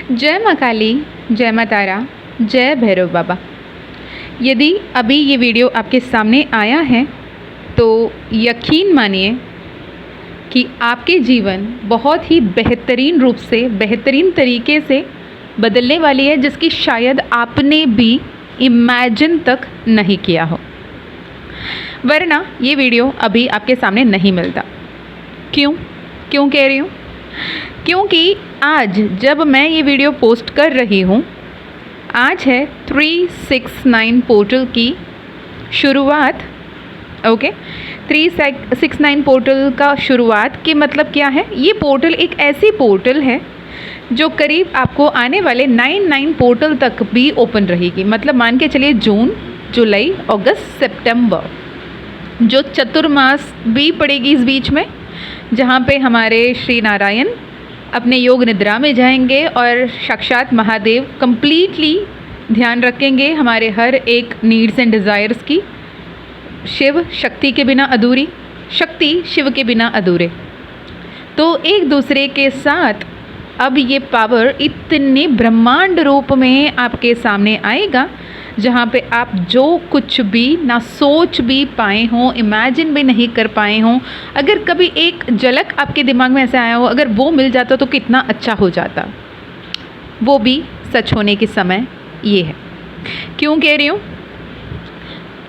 जय माँ काली, जय माँ तारा, जय भैरव बाबा। यदि अभी ये वीडियो आपके सामने आया है तो यकीन मानिए कि आपके जीवन बहुत ही बेहतरीन रूप से, बेहतरीन तरीके से बदलने वाली है, जिसकी शायद आपने भी इमेजिन तक नहीं किया हो, वरना ये वीडियो अभी आपके सामने नहीं मिलता। क्यों कह रही हूँ? क्योंकि आज जब मैं ये वीडियो पोस्ट कर रही हूँ, आज है 369 पोर्टल की शुरुआत। ओके, 369 पोर्टल का शुरुआत के मतलब क्या है? ये पोर्टल एक ऐसी पोर्टल है जो करीब आपको आने वाले 99 पोर्टल तक भी ओपन रहेगी। मतलब मान के चलिए जून, जुलाई, अगस्त, सितंबर, जो चतुर्मास भी पड़ेगी इस बीच में, जहाँ पे हमारे श्री नारायण अपने योग निद्रा में जाएंगे और साक्षात महादेव कंप्लीटली ध्यान रखेंगे हमारे हर एक नीड्स एंड डिज़ायर्स की। शिव शक्ति के बिना अधूरी, शक्ति शिव के बिना अधूरे। तो एक दूसरे के साथ अब ये पावर इतने ब्रह्मांड रूप में आपके सामने आएगा, जहाँ पे आप जो कुछ भी ना सोच भी पाए हों, इमेजिन भी नहीं कर पाए हों, अगर कभी एक झलक आपके दिमाग में ऐसा आया हो, अगर वो मिल जाता तो कितना अच्छा हो जाता, वो भी सच होने के समय ये है। क्यों कह रही हूँ?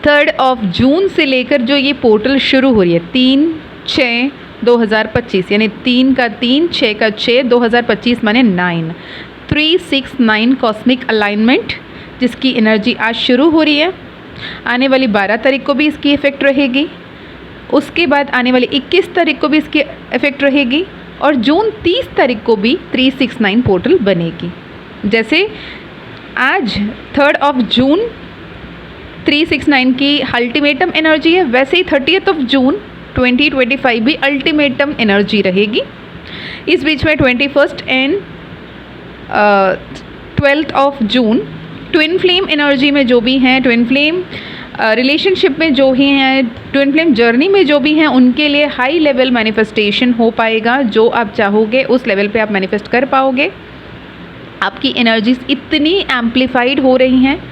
3 जून से लेकर जो ये पोर्टल शुरू हो रही है, 3/6/2025, यानी 3 का 3, 6 का 6, 2025 माने 9, 369 कॉस्मिक अलाइनमेंट, जिसकी एनर्जी आज शुरू हो रही है। आने वाली 12 तारीख को भी इसकी इफ़ेक्ट रहेगी, उसके बाद आने वाली 21 तारीख को भी इसकी इफ़ेक्ट रहेगी, और जून 30 तारीख को भी 369 पोर्टल बनेगी। जैसे आज 3 जून 369 की अल्टीमेटम एनर्जी है, वैसे ही 30 जून 2025 भी अल्टीमेटम एनर्जी रहेगी। इस बीच में 21 and 12 June twin flame energy में जो भी हैं, ट्विन फ्लेम रिलेशनशिप में जो ही हैं, ट्विन फ्लेम जर्नी में जो भी हैं, उनके लिए हाई लेवल मैनिफेस्टेशन हो पाएगा। जो आप चाहोगे उस लेवल पे आप मैनिफेस्ट कर पाओगे। आपकी एनर्जीज इतनी एम्प्लीफाइड हो रही हैं,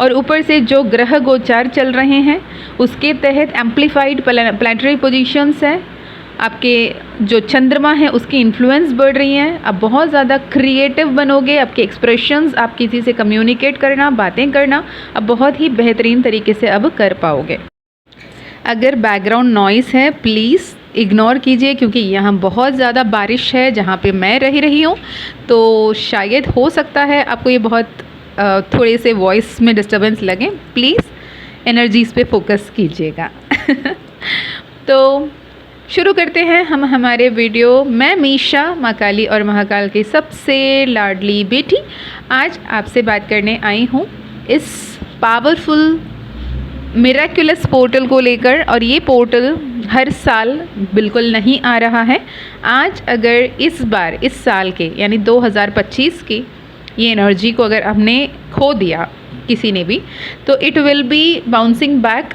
और ऊपर से जो ग्रह गोचार चल रहे हैं उसके तहत एम्प्लीफाइड प्लैनेटरी पोजीशंस हैं। आपके जो चंद्रमा है उसकी इन्फ्लुएंस बढ़ रही है। अब बहुत ज़्यादा क्रिएटिव बनोगे, आपके एक्सप्रेशंस, आप किसी से कम्युनिकेट करना, बातें करना अब बहुत ही बेहतरीन तरीके से अब कर पाओगे। अगर बैकग्राउंड नॉइस है प्लीज़ इग्नोर कीजिए, क्योंकि यहाँ बहुत ज़्यादा बारिश है जहाँ पे मैं रही हूँ, तो शायद हो सकता है आपको ये बहुत थोड़े से वॉइस में डिस्टर्बेंस लगे। प्लीज़ एनर्जीज़ पे फोकस कीजिएगा। तो शुरू करते हैं हम हमारे वीडियो। मैं मीशा, माँ काली और महाकाल की सबसे लाडली बेटी, आज आपसे बात करने आई हूँ इस पावरफुल मिरेक्युलस पोर्टल को लेकर। और ये पोर्टल हर साल बिल्कुल नहीं आ रहा है। आज अगर इस बार, इस साल के यानी 2025 की ये एनर्जी को अगर हमने खो दिया किसी ने भी, तो it will be bouncing back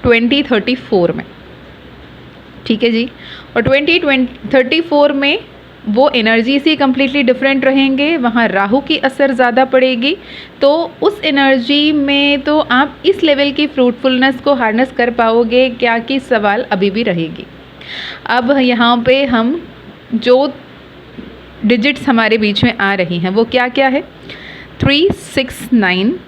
2034 में। ठीक है जी। और 2034 में वो एनर्जी से कम्प्लीटली डिफरेंट रहेंगे, वहाँ राहु की असर ज़्यादा पड़ेगी। तो उस एनर्जी में तो आप इस लेवल की फ्रूटफुलनेस को हार्नेस कर पाओगे क्या, कि सवाल अभी भी रहेगी। अब यहाँ पे हम जो डिजिट्स हमारे बीच में आ रही हैं वो क्या क्या है? 3, 6, 9,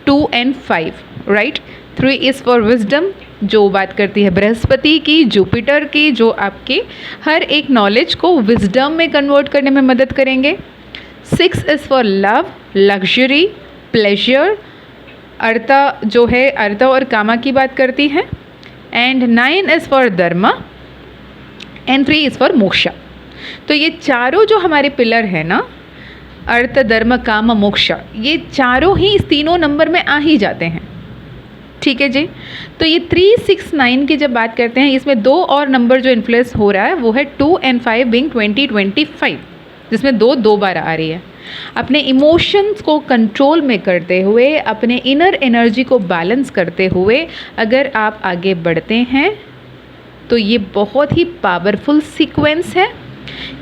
2 and 5, right. 3 is for wisdom, जो बात करती है बृहस्पति की, जुपिटर की, जो आपके हर एक नॉलेज को विजडम में कन्वर्ट करने में मदद करेंगे। 6 is for love, luxury, pleasure, artha जो है अर्था और कामा की बात करती है। And 9 is for dharma, and 3 is for moksha. तो ये चारों जो हमारे पिलर है ना, अर्थ, धर्म, काम, मोक्ष, ये चारों ही इस तीनों नंबर में आ ही जाते हैं। ठीक है जी। तो ये 369 की जब बात करते हैं, इसमें 2 और नंबर जो इन्फ्लुएंस हो रहा है वो है 2 and 5 बिंग 2025, जिसमें 2 बार आ रही है। अपने इमोशंस को कंट्रोल में करते हुए, अपने इनर एनर्जी को बैलेंस करते हुए अगर आप आगे बढ़ते हैं तो ये बहुत ही पावरफुल सीक्वेंस है।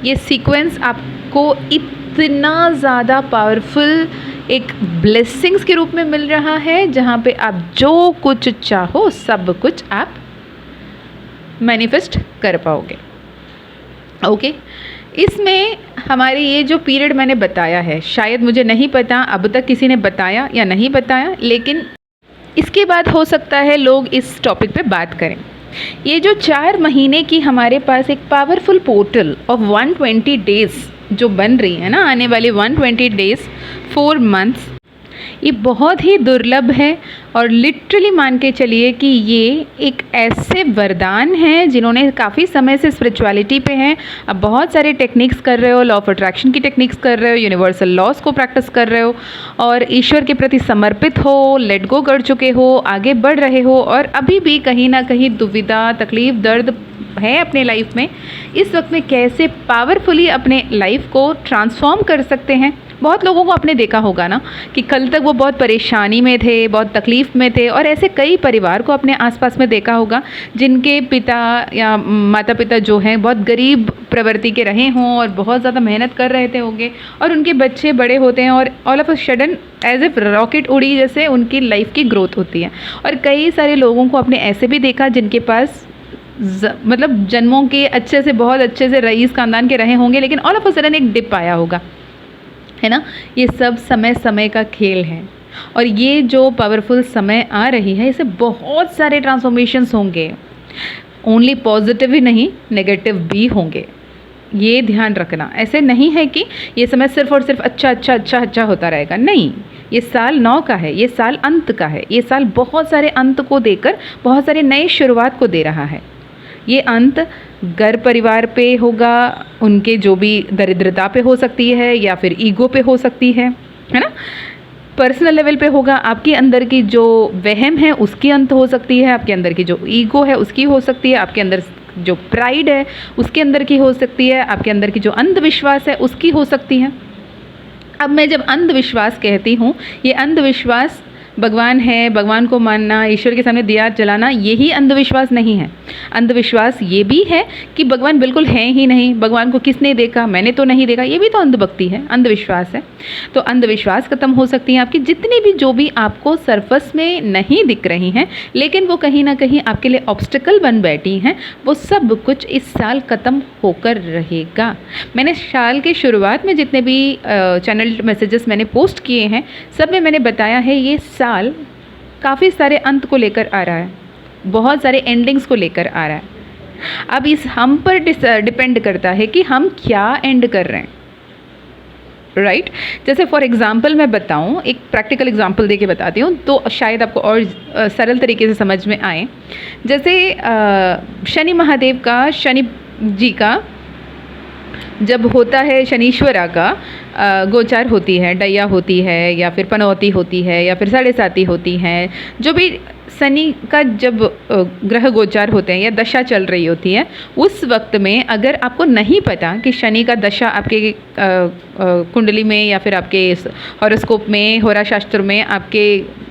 ये सीक्वेंस आपको इतना ज़्यादा पावरफुल एक ब्लेसिंग्स के रूप में मिल रहा है, जहाँ पे आप जो कुछ चाहो सब कुछ आप मैनिफेस्ट कर पाओगे। ओके, इसमें हमारे ये जो पीरियड मैंने बताया है, शायद मुझे नहीं पता अब तक किसी ने बताया या नहीं बताया, लेकिन इसके बाद हो सकता है लोग इस टॉपिक पे बात करें। ये जो 4 महीने की हमारे पास एक पावरफुल पोर्टल ऑफ 120 डेज़ जो बन रही है ना, आने वाले 120 डेज़ 4 मंथ्स, ये बहुत ही दुर्लभ है। और लिटरली मान के चलिए कि ये एक ऐसे वरदान हैं जिन्होंने काफ़ी समय से स्पिरिचुअलिटी पे हैं, अब बहुत सारे टेक्निक्स कर रहे हो, लॉ ऑफ अट्रैक्शन की टेक्निक्स कर रहे हो, यूनिवर्सल लॉस को प्रैक्टिस कर रहे हो और ईश्वर के प्रति समर्पित हो, लेट गो कर चुके हो, आगे बढ़ रहे हो और अभी भी कहीं ना कहीं दुविधा, तकलीफ़, दर्द है अपने लाइफ में। इस वक्त में कैसे पावरफुली अपने लाइफ को ट्रांसफॉर्म कर सकते हैं। बहुत लोगों को आपने देखा होगा ना कि कल तक वो बहुत परेशानी में थे, बहुत तकलीफ़ में थे, और ऐसे कई परिवार को अपने आसपास में देखा होगा जिनके पिता या माता पिता जो हैं बहुत गरीब प्रवृत्ति के रहे हों और बहुत ज़्यादा मेहनत कर रहे थे होंगे, और उनके बच्चे बड़े होते हैं और all of a sudden as if rocket उड़ी जैसे उनकी लाइफ की ग्रोथ होती है। और कई सारे लोगों को आपने ऐसे भी देखा जिनके पास मतलब जन्मों के अच्छे से, बहुत अच्छे से रईस खानदान के रहे होंगे, लेकिन ऑल ऑफ अ सडन एक डिप आया होगा, है ना। ये सब समय समय का खेल है और ये जो पावरफुल समय आ रही है इससे बहुत सारे ट्रांसफॉर्मेशंस होंगे। ओनली पॉजिटिव ही नहीं, नेगेटिव भी होंगे, ये ध्यान रखना। ऐसे नहीं है कि ये समय सिर्फ और सिर्फ अच्छा अच्छा अच्छा अच्छा होता रहेगा, नहीं। ये साल 9 का है, ये साल अंत का है, ये साल बहुत सारे अंत को देकर बहुत सारे नए शुरुआत को दे रहा है। ये अंत घर परिवार पे होगा, उनके जो भी दरिद्रता पे हो सकती है या फिर ईगो पे हो सकती है ना। पर्सनल लेवल पे होगा, आपके अंदर की जो वहम है उसकी अंत हो सकती है, आपके अंदर की जो ईगो है उसकी हो सकती है, आपके अंदर जो प्राइड है उसके अंदर की हो सकती है, आपके अंदर की जो अंधविश्वास है उसकी हो सकती है। अब मैं जब अंधविश्वास कहती हूँ, ये अंधविश्वास भगवान है, भगवान को मानना, ईश्वर के सामने दिया जलाना, यही अंधविश्वास नहीं है। अंधविश्वास ये भी है कि भगवान बिल्कुल है ही नहीं, भगवान को किसने देखा, मैंने तो नहीं देखा, ये भी तो अंधभक्ति है, अंधविश्वास है। तो अंधविश्वास खत्म हो सकती है आपकी। जितनी भी जो भी आपको सरफस में नहीं दिख रही हैं लेकिन वो कहीं ना कहीं आपके लिए ऑब्स्टिकल बन बैठी हैं, वो सब कुछ इस साल ख़त्म होकर रहेगा। मैंने साल के शुरुआत में जितने भी चैनल मैसेजेस मैंने पोस्ट किए हैं सब में मैंने बताया है ये साल काफ़ी सारे अंत को लेकर आ रहा है, बहुत सारे एंडिंग्स को लेकर आ रहा है। अब इस हम पर डिपेंड करता है कि हम क्या एंड कर रहे हैं, राइट। जैसे फॉर एग्ज़ाम्पल मैं बताऊं, एक प्रैक्टिकल एग्जांपल देके बताती हूँ तो शायद आपको और सरल तरीके से समझ में आए। जैसे शनि महादेव का, शनि जी का जब होता है, शनीश्वरा का गोचार होती है, डैया होती है या फिर पनौती होती है या फिर साढ़े साती होती हैं, जो भी शनि का जब ग्रह गोचार होते हैं या दशा चल रही होती है, उस वक्त में अगर आपको नहीं पता कि शनि का दशा आपके कुंडली में या फिर आपके हॉरोस्कोप में, होरा शास्त्र में आपके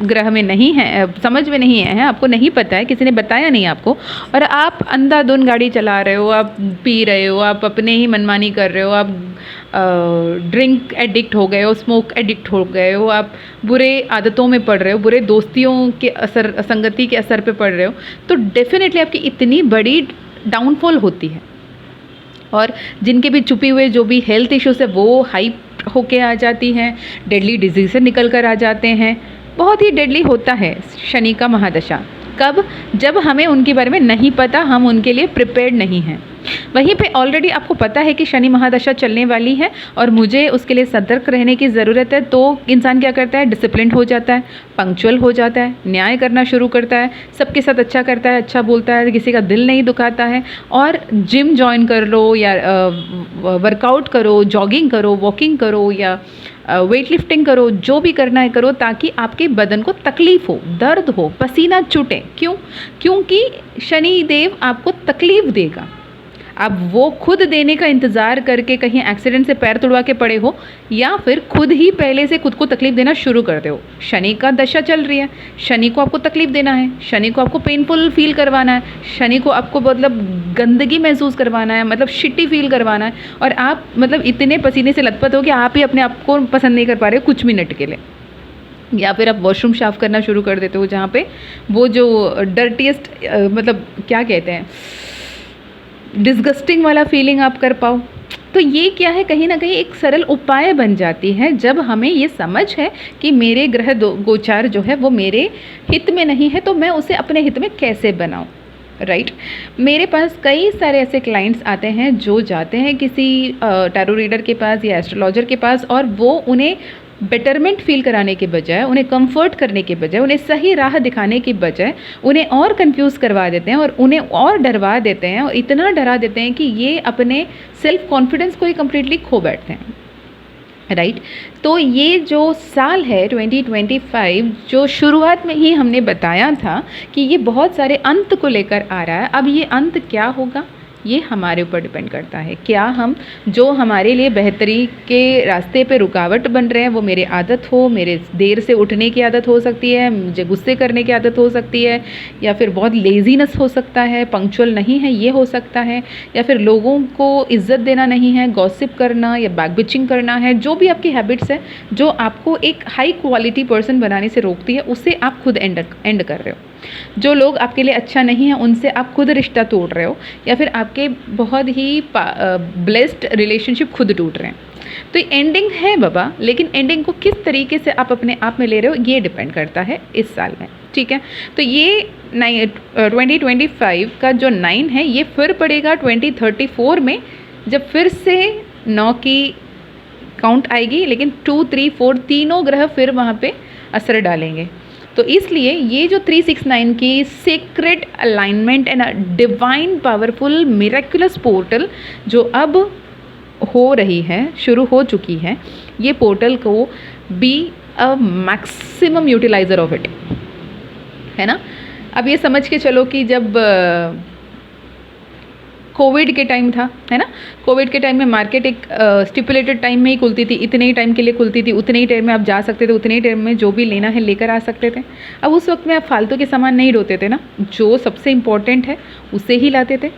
ग्रह में नहीं है, समझ में नहीं है, आपको नहीं पता है, किसी ने बताया नहीं आपको, और आप अंधाधुंध गाड़ी चला रहे हो, आप पी रहे हो, आप अपने ही मनमानी कर रहे हो, आप ड्रिंक एडिक्ट हो गए हो, स्मोक एडिक्ट हो गए हो, आप बुरे आदतों में पड़ रहे हो, बुरे दोस्तियों के असर, संगति के असर पे पड़ रहे हो, तो डेफिनेटली आपकी इतनी बड़ी डाउनफॉल होती है। और जिनके भी छुपे हुए जो भी हेल्थ इश्यूज है वो हाई होके आ जाती हैं, डेडली डिजीज से निकल कर आ जाते हैं। बहुत ही डेडली होता है शनि का महादशा। कब? जब हमें उनके बारे में नहीं पता, हम उनके लिए प्रिपेयर्ड नहीं हैं। वहीं पे ऑलरेडी आपको पता है कि शनि महादशा चलने वाली है और मुझे उसके लिए सतर्क रहने की ज़रूरत है, तो इंसान क्या करता है? डिसिप्लिन हो जाता है, पंक्चुअल हो जाता है, न्याय करना शुरू करता है, सबके साथ अच्छा करता है, अच्छा बोलता है, किसी का दिल नहीं दुखाता है। और जिम ज्वाइन कर लो या वर्कआउट करो, जॉगिंग करो, वॉकिंग करो या वेट लिफ्टिंग करो, जो भी करना है करो, ताकि आपके बदन को तकलीफ़ हो, दर्द हो, पसीना छूटे। क्यों? क्योंकि शनि देव आपको तकलीफ़ देगा। अब वो खुद देने का इंतज़ार करके कहीं एक्सीडेंट से पैर तुड़वा के पड़े हो, या फिर खुद ही पहले से खुद को तकलीफ़ देना शुरू कर दे हो। शनि का दशा चल रही है, शनि को आपको तकलीफ़ देना है, शनि को आपको पेनफुल फील करवाना है, शनि को आपको मतलब गंदगी महसूस करवाना है, मतलब शिट्टी फील करवाना है, और आप मतलब इतने पसीने से लथपथ हो कि आप ही अपने आप को पसंद नहीं कर पा रहे हो कुछ मिनट के लिए। या फिर आप वॉशरूम साफ़ करना शुरू कर देते हो जहाँ पे वो जो डर्टीएस्ट मतलब क्या कहते हैं, डिस्गस्टिंग वाला फीलिंग आप कर पाओ। तो ये क्या है, कहीं ना कहीं एक सरल उपाय बन जाती है जब हमें ये समझ है कि मेरे ग्रह गोचार जो है वो मेरे हित में नहीं है, तो मैं उसे अपने हित में कैसे बनाऊं। राइट मेरे पास कई सारे ऐसे क्लाइंट्स आते हैं जो जाते हैं किसी टैरो रीडर के पास या एस्ट्रोलॉजर के पास, और वो उन्हें बेटरमेंट फील कराने के बजाय, उन्हें कंफर्ट करने के बजाय, उन्हें सही राह दिखाने के बजाय उन्हें और कंफ्यूज करवा देते हैं और उन्हें और डरवा देते हैं, और इतना डरा देते हैं कि ये अपने सेल्फ कॉन्फिडेंस को ही कम्प्लीटली खो बैठते हैं। राइट तो ये जो साल है 2025, जो शुरुआत में ही हमने बताया था कि ये बहुत सारे अंत को लेकर आ रहा है। अब ये अंत क्या होगा ये हमारे ऊपर डिपेंड करता है। क्या हम जो हमारे लिए बेहतरी के रास्ते पे रुकावट बन रहे हैं वो मेरे आदत हो, मेरे देर से उठने की आदत हो सकती है, मुझे गुस्से करने की आदत हो सकती है, या फिर बहुत लेजीनेस हो सकता है, पंक्चुअल नहीं है ये हो सकता है, या फिर लोगों को इज्जत देना नहीं है, गॉसिप करना या बैक बिचिंग करना है, जो भी आपकी हैबिट्स है जो आपको एक हाई क्वालिटी पर्सन बनाने से रोकती है, उससे आप खुद एंड कर रहे हो। जो लोग आपके लिए अच्छा नहीं है उनसे आप खुद रिश्ता तोड़ रहे हो, या फिर आपके बहुत ही ब्लेस्ड रिलेशनशिप खुद टूट रहे हैं। तो एंडिंग है बाबा, लेकिन एंडिंग को किस तरीके से आप अपने आप में ले रहे हो ये डिपेंड करता है इस साल में। ठीक है, तो ये 2025 का जो 9 है ये फिर पड़ेगा 2034 में, जब फिर से 9 की काउंट आएगी, लेकिन 2, 3, 4 तीनों ग्रह फिर वहाँ पे असर डालेंगे। तो इसलिए ये जो 369 की secret alignment and divine powerful miraculous portal जो अब हो रही है, शुरू हो चुकी है, ये पोर्टल को be a maximum utiliser of it, है ना। अब ये समझ के चलो कि जब कोविड के टाइम था, है ना, कोविड के टाइम में मार्केट एक स्टिपुलेटेड टाइम में ही खुलती थी, इतने ही टाइम के लिए खुलती थी, उतने ही टाइम में आप जा सकते थे, उतने ही टाइम में जो भी लेना है लेकर आ सकते थे। अब उस वक्त में आप फालतू के सामान नहीं ढोते थे ना, जो सबसे इम्पॉर्टेंट है उसे ही लाते थे।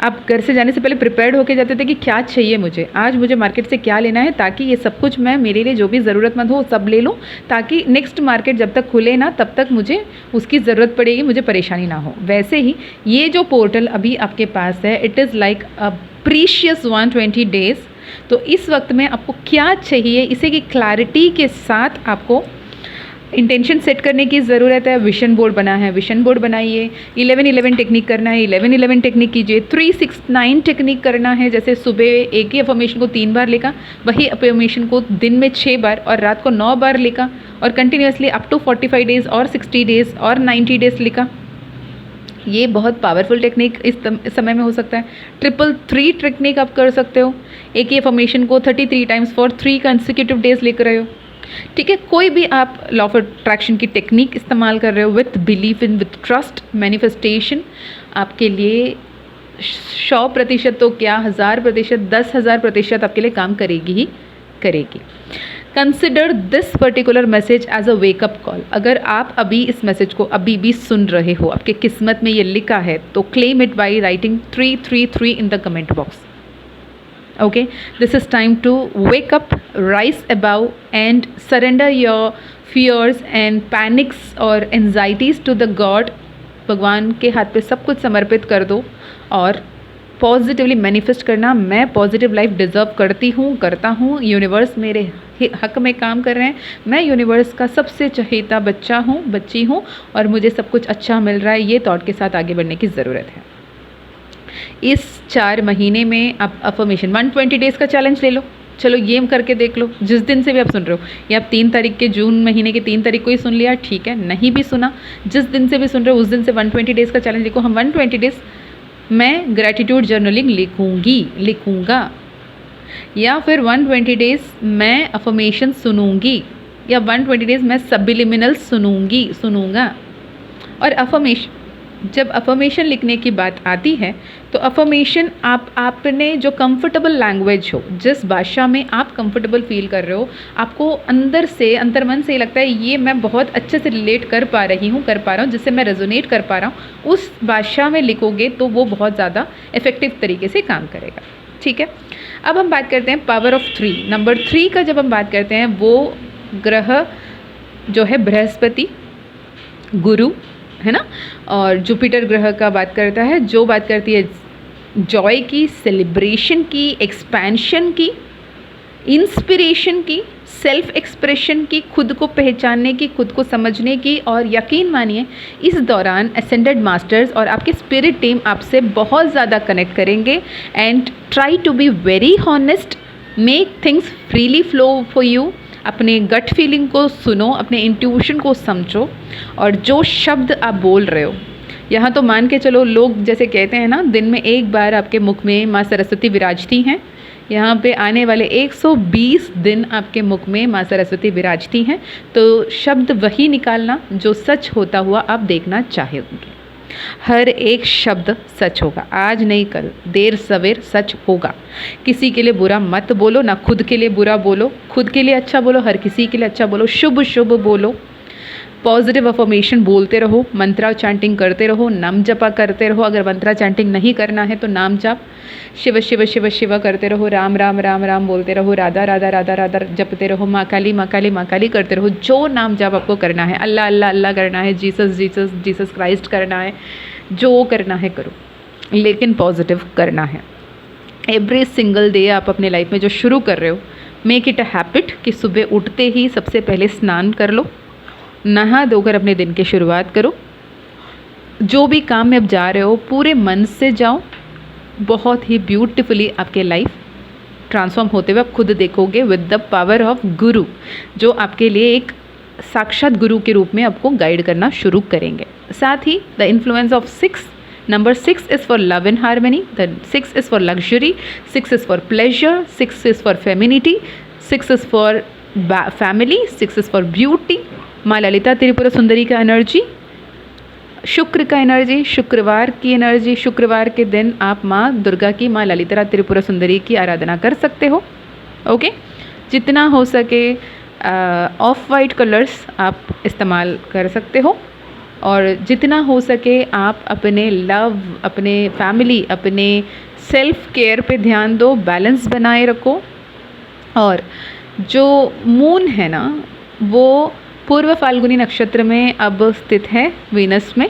आप घर से जाने से पहले प्रिपेयर्ड होके जाते थे कि क्या चाहिए मुझे, आज मुझे मार्केट से क्या लेना है, ताकि ये सब कुछ मैं मेरे लिए जो भी ज़रूरतमंद हो सब ले लूँ, ताकि नेक्स्ट मार्केट जब तक खुले ना तब तक मुझे उसकी ज़रूरत पड़ेगी, मुझे परेशानी ना हो। वैसे ही ये जो पोर्टल अभी आपके पास है, it is like a precious 120 days. तो इस वक्त में आपको क्या चाहिए इसे की क्लैरिटी के साथ आपको इंटेंशन सेट करने की ज़रूरत है। विशन बोर्ड बना है, विशन बोर्ड बनाइए। 11-11 टेक्निक करना है, 11-11 टेक्निक कीजिए। 3-6-9 टेक्निक करना है, जैसे सुबह एक ही अफर्मेशन को 3 बार लिखा, वही अफर्मेशन को दिन में 6 बार और रात को 9 बार लिखा, और कंटिन्यूसली अप टू 45 डेज़ और 60 डेज़ और 90 डेज़ लिखा। ये बहुत पावरफुल टेक्निक इस समय में हो सकता है। 333 टेक्निक आप कर सकते हो, एक ही अफर्मेशन को 33 टाइम्स फॉर 3 कंसेक्यूटिव डेज़ लिख रहे हो। ठीक है, कोई भी आप लॉ ऑफ अट्रैक्शन की टेक्निक इस्तेमाल कर रहे हो, with belief in, with trust, manifestation आपके लिए 100% तो क्या 1000%, 10,000% आपके लिए काम करेगी ही करेगी। Consider this particular message as a wake up call. अगर आप अभी इस मैसेज को अभी भी सुन रहे हो, आपके किस्मत में ये लिखा है, तो claim it by writing 333 in the comment box. Okay, this is time to wake up, rise above, and surrender your fears and panics or anxieties to the God। भगवान के हाथ पे सब कुछ समर्पित कर दो और पॉजिटिवली मैनिफेस्ट करना, मैं पॉजिटिव लाइफ डिज़र्व करती हूँ, करता हूँ, यूनिवर्स मेरे हक में काम कर रहे हैं, मैं यूनिवर्स का सबसे चहेता बच्चा हूँ, बच्ची हूँ, और मुझे सब कुछ अच्छा मिल रहा है। ये थॉट के साथ आगे बढ़ने की ज़रूरत है। इस 4 महीने में आप अफर्मेशन 120 डेज़ का चैलेंज ले लो। चलो ये करके देख लो, जिस दिन से भी आप सुन रहे हो, या आप 3 तारीख के जून महीने के 3 तारीख को ही सुन लिया, ठीक है, नहीं भी सुना, जिस दिन से भी सुन रहे हो उस दिन से 120 डेज़ का चैलेंज लिखो। हम 120 डेज़ मैं ग्रैटिट्यूड जर्नलिंग लिखूँगा, या फिर 120 डेज़ मैं अफर्मेशन सुनूँगी, या 120 डेज़ मैं सब्लिमिनल सुनूँगा। और अफर्मेशन, जब अफर्मेशन लिखने की बात आती है तो अफर्मेशन आपने जो कंफर्टेबल लैंग्वेज हो, जिस भाषा में आप कंफर्टेबल फील कर रहे हो, आपको अंदर से अंतर्मन से लगता है ये मैं बहुत अच्छे से रिलेट कर पा रही हूँ, कर पा रहा हूँ, जिससे मैं रेजोनेट कर पा रहा हूँ, उस भाषा में लिखोगे तो वो बहुत ज़्यादा इफ़ेक्टिव तरीके से काम करेगा। ठीक है, अब हम बात करते हैं पावर ऑफ 3। नंबर 3 का जब हम बात करते हैं, वो ग्रह जो है बृहस्पति, गुरु है ना, और जुपिटर ग्रह का बात करता है, जो बात करती है जॉय की, सेलिब्रेशन की, एक्सपेंशन की, इंस्पिरेशन की, सेल्फ एक्सप्रेशन की, खुद को पहचानने की, खुद को समझने की। और यकीन मानिए इस दौरान असेंडेड मास्टर्स और आपकी स्पिरिट टीम आपसे बहुत ज़्यादा कनेक्ट करेंगे। And try to be very honest, make things freely flow for you. अपने गट फीलिंग को सुनो, अपने इंट्यूशन को समझो, और जो शब्द आप बोल रहे हो, यहाँ तो मान के चलो, लोग जैसे कहते हैं ना, दिन में एक बार आपके मुख में माँ सरस्वती विराजती हैं। यहाँ पे आने वाले 120 दिन आपके मुख में माँ सरस्वती विराजती हैं। तो शब्द वही निकालना जो सच होता हुआ आप देखना चाहेंगे। हर एक शब्द सच होगा, आज नहीं कल, देर सवेर सच होगा। किसी के लिए बुरा मत बोलो, ना खुद के लिए बुरा बोलो, खुद के लिए अच्छा बोलो, हर किसी के लिए अच्छा बोलो, शुभ शुभ बोलो, पॉजिटिव अफर्मेशन बोलते रहो, मंत्रा चैंटिंग करते रहो, नाम जपा करते रहो। अगर मंत्रा चैंटिंग नहीं करना है तो नाम जप, शिव शिव शिव शिव करते रहो, राम राम राम राम बोलते रहो, राधा राधा राधा राधा जपते रहो, माँ काली माँ काली माँ काली करते रहो। जो नाम जप आपको करना है, अल्लाह अल्लाह अल्लाह करना है, जीसस जीसस जीसस क्राइस्ट करना है, जो करना है करो, लेकिन पॉजिटिव करना है। एवरी सिंगल डे आप अपने लाइफ में जो शुरू कर रहे हो, मेक इट अ हैबिट कि सुबह उठते ही सबसे पहले स्नान कर लो, नहा धोकर अपने दिन की शुरुआत करो। जो भी काम में अब जा रहे हो पूरे मन से जाओ, बहुत ही ब्यूटीफुली आपके लाइफ ट्रांसफॉर्म होते हुए आप खुद देखोगे विद द पावर ऑफ गुरु, जो आपके लिए एक साक्षात गुरु के रूप में आपको गाइड करना शुरू करेंगे। साथ ही the influence of 6, number 6 is for love and harmony, the 6 is for luxury, 6 is for pleasure, 6 is for femininity, 6 is for family, 6 is for beauty. माँ ललिता त्रिपुरा सुंदरी का एनर्जी, शुक्र का एनर्जी, शुक्रवार की एनर्जी, शुक्रवार के दिन आप माँ दुर्गा की, माँ ललिता त्रिपुरा सुंदरी की आराधना कर सकते हो। ओके, जितना हो सके ऑफ वाइट कलर्स आप इस्तेमाल कर सकते हो, और जितना हो सके आप अपने लव, अपने फैमिली, अपने सेल्फ केयर पे ध्यान दो, बैलेंस बनाए रखो। और जो मून है ना, वो पूर्व फाल्गुनी नक्षत्र में अब स्थित है, वीनस में,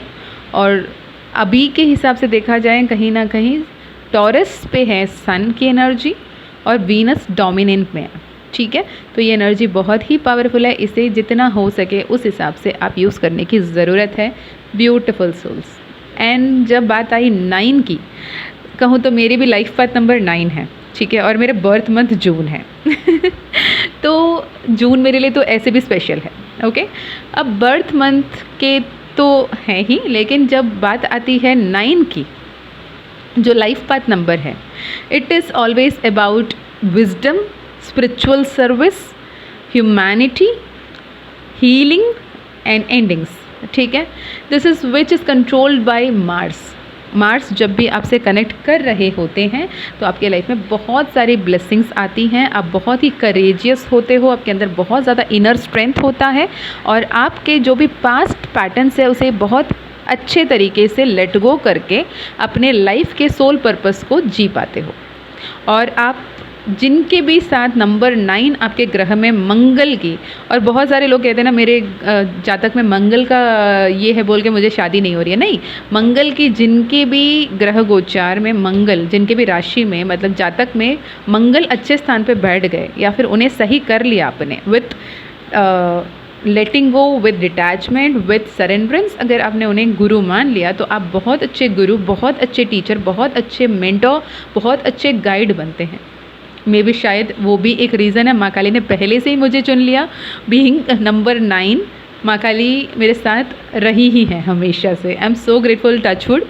और अभी के हिसाब से देखा जाए कहीं ना कहीं टॉरस पे है सन की एनर्जी, और वीनस डोमिनेंट में है। ठीक है, तो ये एनर्जी बहुत ही पावरफुल है, इसे जितना हो सके उस हिसाब से आप यूज़ करने की ज़रूरत है। Beautiful souls. एंड जब बात आई 9 की, कहूँ तो मेरी भी लाइफ पाथ नंबर 9 है। ठीक है, और मेरे बर्थ मंथ जून है तो जून मेरे लिए तो ऐसे भी स्पेशल है। ओके, अब बर्थ मंथ के तो हैं ही, लेकिन जब बात आती है 9 की, जो लाइफ पाथ नंबर है, it is always about wisdom, spiritual service, humanity, healing and endings. ठीक है, this is which is controlled by Mars. Mars जब भी आपसे कनेक्ट कर रहे होते हैं तो आपके लाइफ में बहुत सारी ब्लेसिंग्स आती हैं, आप बहुत ही करेजियस होते हो, आपके अंदर बहुत ज़्यादा इनर स्ट्रेंथ होता है, और आपके जो भी पास्ट पैटर्न्स है उसे बहुत अच्छे तरीके से लेट गो करके अपने लाइफ के सोल पर्पस को जी पाते हो। और आप जिनके भी साथ नंबर 9 आपके ग्रह में मंगल की, और बहुत सारे लोग कहते हैं ना मेरे जातक में मंगल का ये है बोल के मुझे शादी नहीं हो रही है, नहीं, मंगल की जिनके भी ग्रह गोचार में मंगल, जिनके भी राशि में, मतलब जातक में मंगल अच्छे स्थान पे बैठ गए, या फिर उन्हें सही कर लिया आपने with letting go, with detachment, with surrenderance, अगर आपने उन्हें गुरु मान लिया तो आप बहुत अच्छे गुरु, बहुत अच्छे टीचर, बहुत अच्छे मेंटोर, बहुत अच्छे गाइड बनते हैं। मे भी शायद वो भी एक रीज़न है, माँ काली ने पहले से ही मुझे चुन लिया। बीइंग नंबर 9, माँ काली मेरे साथ रही ही है हमेशा से। I am so grateful, touch wood,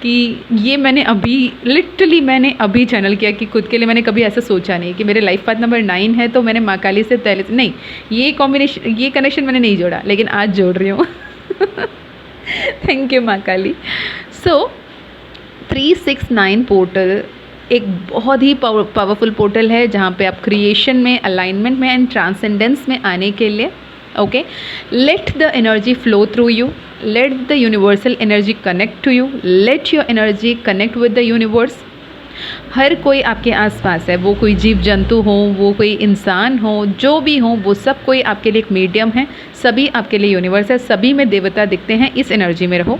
कि ये मैंने अभी लिटरली मैंने अभी चैनल किया कि खुद के लिए मैंने कभी ऐसा सोचा नहीं कि मेरे लाइफ पाथ नंबर 9 है तो मैंने माँ काली से पहले से नहीं, ये कॉम्बिनेशन, ये कनेक्शन मैंने नहीं जोड़ा, लेकिन आज जोड़ रही हूँ। थैंक यू माँ काली। सो 369 पोर्टल एक बहुत ही पावरफुल पोर्टल है जहाँ पे आप क्रिएशन में, अलाइनमेंट में एंड ट्रांसेंडेंस में आने के लिए, okay, let the energy flow through you, let the universal energy connect to you, let your energy connect with the universe. हर कोई आपके आसपास है, वो कोई जीव जंतु हो, वो कोई इंसान हो, जो भी हो, वो सब कोई आपके लिए एक मीडियम है, सभी आपके लिए यूनिवर्स है, सभी में देवता दिखते हैं। इस एनर्जी में रहो।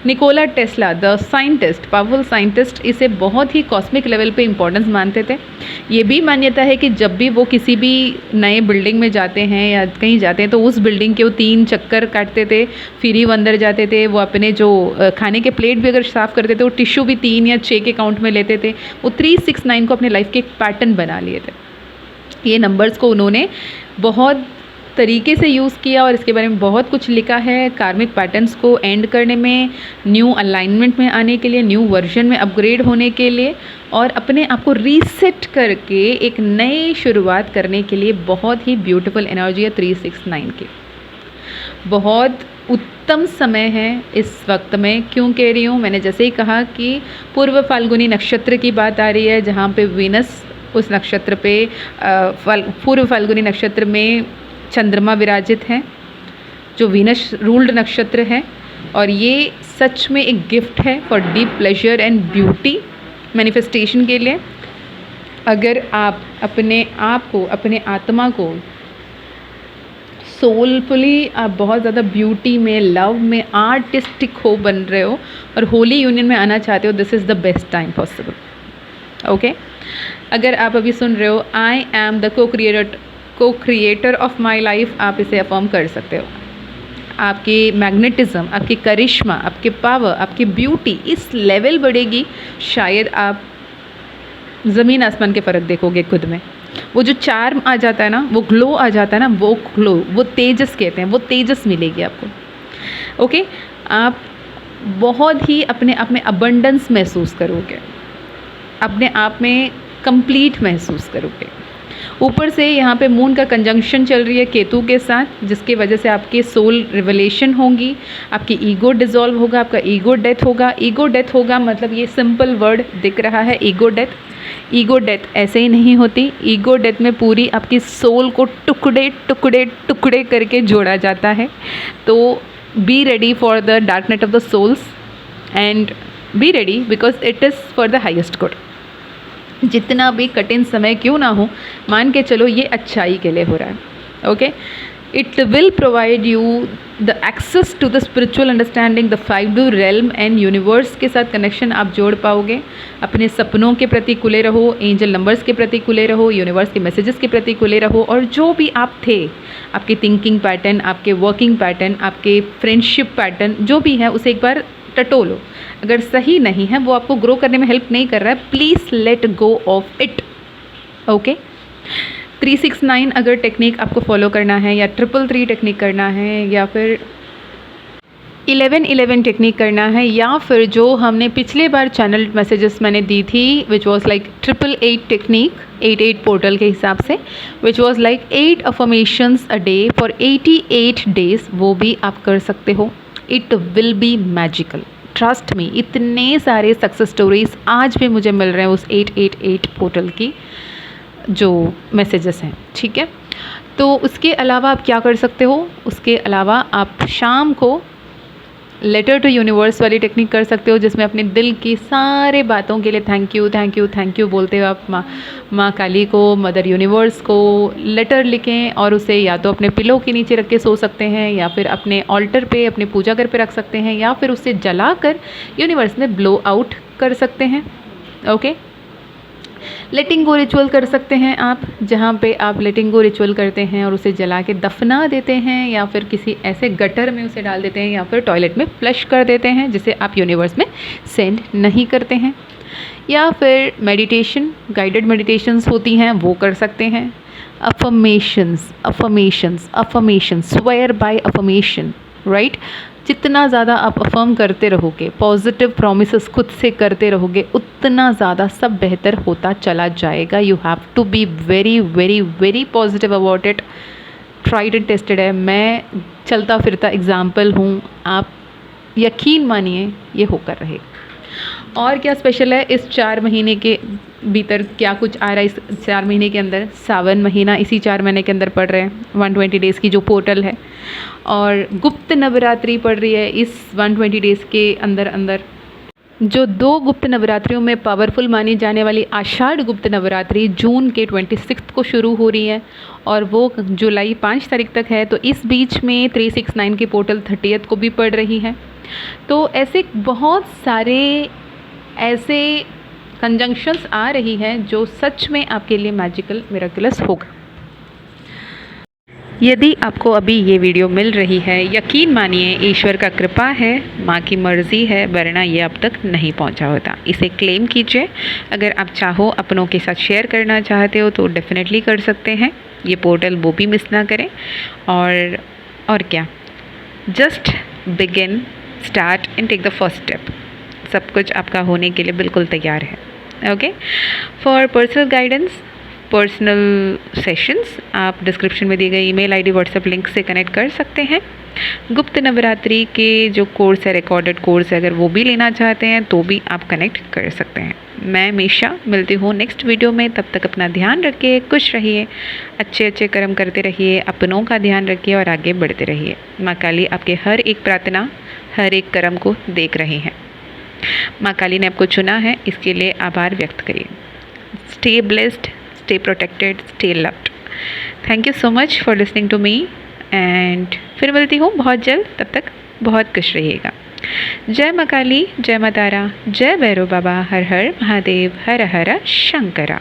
Nikola Tesla the scientist, powerful scientist, इसे बहुत ही कॉस्मिक लेवल पे इम्पोर्टेंस मानते थे। ये भी मान्यता है कि जब भी वो किसी भी नए बिल्डिंग में जाते हैं या कहीं जाते हैं तो उस बिल्डिंग के वो 3 चक्कर काटते थे, फिर ही वो अंदर जाते थे। वो अपने जो खाने के प्लेट भी अगर साफ़ करते थे वो टिश्यू भी 3 या 6 के काउंट में लेते थे। वो 369 को अपने लाइफ के एक पैटर्न बना लिए थे। ये नंबर्स को उन्होंने बहुत तरीके से यूज़ किया और इसके बारे में बहुत कुछ लिखा है। कार्मिक पैटर्न्स को एंड करने में, न्यू अलाइनमेंट में आने के लिए, न्यू वर्जन में अपग्रेड होने के लिए और अपने आप को रीसेट करके एक नई शुरुआत करने के लिए बहुत ही ब्यूटीफुल एनर्जी है 369 की। बहुत उत्तम समय है इस वक्त में। क्यों कह रही हूँ? मैंने जैसे ही कहा कि पूर्व फाल्गुनी नक्षत्र की बात आ रही है, जहाँ पे वीनस उस नक्षत्र पे पूर्व फाल्गुनी नक्षत्र में चंद्रमा विराजित हैं, जो वीनस रूल्ड नक्षत्र है। और ये सच में एक गिफ्ट है for deep pleasure and beauty manifestation के लिए। अगर आप अपने आप को, अपने आत्मा को सोलफुली, आप बहुत ज़्यादा ब्यूटी में, लव में, आर्टिस्टिक हो बन रहे हो और होली यूनियन में आना चाहते हो, this is the best time possible. Okay, अगर आप अभी सुन रहे हो आई एम द को क्रिएटर ऑफ माई लाइफ, आप इसे अफर्म कर सकते हो। आपकी मैग्नेटिज्म, आपकी करिश्मा, आपके पावर, आपकी ब्यूटी इस लेवल बढ़ेगी, शायद आप ज़मीन आसमान के फ़र्क देखोगे खुद में। वो जो चार्म आ जाता है ना, वो ग्लो आ जाता है ना, वो ग्लो, वो तेजस कहते हैं, वो तेजस मिलेगी आपको। ओके, आप बहुत ही अपने आप में अबंडेंस महसूस करोगे, अपने आप में कंप्लीट महसूस करोगे। ऊपर से यहाँ पे मून का कंजंक्शन चल रही है केतु के साथ, जिसकी वजह से आपके सोल रिवलेशन होंगी, आपकी ईगो डिसॉल्व होगा, आपका ईगो डेथ होगा। ईगो डेथ होगा मतलब ये सिंपल वर्ड दिख रहा है, ईगो डेथ। ईगो डेथ ऐसे ही नहीं होती। ईगो डेथ में पूरी आपकी सोल को टुकड़े टुकड़े टुकड़े करके जोड़ा जाता है। तो be ready for the dark night of the souls and be ready because it is for the highest good. जितना भी कठिन समय क्यों ना हो, मान के चलो ये अच्छाई के लिए हो रहा है। Okay, it will provide you the access to the spiritual understanding, the 5D realm and universe के साथ कनेक्शन आप जोड़ पाओगे। अपने सपनों के प्रति खुले रहो, एंजल नंबर्स के प्रति खुले रहो, यूनिवर्स के मैसेजेस के प्रति खुले रहो। और जो भी आप थे, आपके थिंकिंग पैटर्न, आपके वर्किंग पैटर्न, आपके फ्रेंडशिप पैटर्न जो भी है, उसे एक बार टटोलो। अगर सही नहीं है, वो आपको ग्रो करने में हेल्प नहीं कर रहा है, please let go of it. Okay, 369 अगर टेक्निक आपको फॉलो करना है, या 333 टेक्निक करना है, या फिर 1111 टेक्निक करना है, या फिर जो हमने पिछले बार चैनल मैसेजेस मैंने दी थी which was like 888 technique, 88 portal के हिसाब से, which was like 8 affirmations a day for 88 days, वो भी आप कर सकते हो। It will be magical, trust me. इतने सारे सक्सेस स्टोरीज आज भी मुझे मिल रहे हैं उस 888 पोर्टल की जो मैसेजेस हैं, ठीक है। तो उसके अलावा आप क्या कर सकते हो? उसके अलावा आप शाम को लेटर टू यूनिवर्स वाली टेक्निक कर सकते हो, जिसमें अपने दिल की सारे बातों के लिए thank you thank you thank you बोलते हुए आप माँ काली को, मदर यूनिवर्स को लेटर लिखें और उसे या तो अपने पिलो के नीचे रख के सो सकते हैं, या फिर अपने ऑल्टर पे, अपने पूजा घर पे रख सकते हैं, या फिर उसे जलाकर यूनिवर्स में ब्लो आउट कर सकते हैं। ओके, लेटिंग गो रिचुअल कर सकते हैं आप, जहाँ पे आप लेटिंग गो रिचुअल करते हैं और उसे जला के दफना देते हैं, या फिर किसी ऐसे गटर में उसे डाल देते हैं, या फिर टॉयलेट में फ्लश कर देते हैं जिसे आप यूनिवर्स में सेंड नहीं करते हैं। या फिर मेडिटेशन, गाइडेड मेडिटेशंस होती हैं, वो कर सकते हैं। Affirmations, affirmations, affirmations, swear by affirmation, right. जितना ज़्यादा आप अफर्म करते रहोगे, पॉजिटिव प्रॉमिसेस खुद से करते रहोगे, उतना ज़्यादा सब बेहतर होता चला जाएगा। You have to be very very very positive about it. Tried and tested है, मैं चलता फिरता एग्जाम्पल हूँ, आप यकीन मानिए ये होकर रहेगा। और क्या स्पेशल है इस 4 महीने के भीतर, क्या कुछ आ रहा है इस 4 महीने के अंदर? सावन महीना इसी 4 महीने के अंदर पड़ रहे हैं, 120 डेज़ की जो पोर्टल है, और गुप्त नवरात्रि पड़ रही है इस 120 डेज़ के अंदर अंदर। जो 2 गुप्त नवरात्रियों में पावरफुल मानी जाने वाली आषाढ़ गुप्त नवरात्रि जून के 26 को शुरू हो रही है और वो जुलाई 5 तारीख तक है। तो इस बीच में 369 की पोर्टल 30th को भी पड़ रही है। तो ऐसे बहुत सारे ऐसे कंजंक्शंस आ रही हैं जो सच में आपके लिए मैजिकल मिरेकुलस होगा। यदि आपको अभी ये वीडियो मिल रही है, यकीन मानिए ईश्वर का कृपा है, माँ की मर्ज़ी है, वरना ये अब तक नहीं पहुँचा होता। इसे क्लेम कीजिए। अगर आप चाहो अपनों के साथ शेयर करना चाहते हो तो डेफ़िनेटली कर सकते हैं। ये पोर्टल वो भी मिस ना करें। और क्या, just begin, start and take the first step. सब कुछ आपका होने के लिए बिल्कुल तैयार है। Okay, for personal guidance, personal sessions, आप डिस्क्रिप्शन में दी गई ईमेल आईडी, व्हाट्सएप लिंक से कनेक्ट कर सकते हैं। गुप्त नवरात्रि के जो कोर्स है, रिकॉर्डेड कोर्स है, अगर वो भी लेना चाहते हैं तो भी आप कनेक्ट कर सकते हैं। मैं मीशा मिलती हूँ नेक्स्ट वीडियो में। तब तक अपना ध्यान रखिए, खुश रहिए, अच्छे अच्छे कर्म करते रहिए, अपनों का ध्यान रखिए और आगे बढ़ते रहिए। माँ काली आपके हर एक प्रार्थना, हर एक कर्म को देख रही हैं। माँ काली ने आपको चुना है, इसके लिए आभार व्यक्त करिए। Stay blessed, stay protected, stay loved. Thank you so much for listening to me and फिर मिलती हूँ बहुत जल्द। तब तक बहुत खुश रहिएगा। जय माँ काली, जय माँ तारा, जय भैरव बाबा, हर हर महादेव, हर हर शंकरा।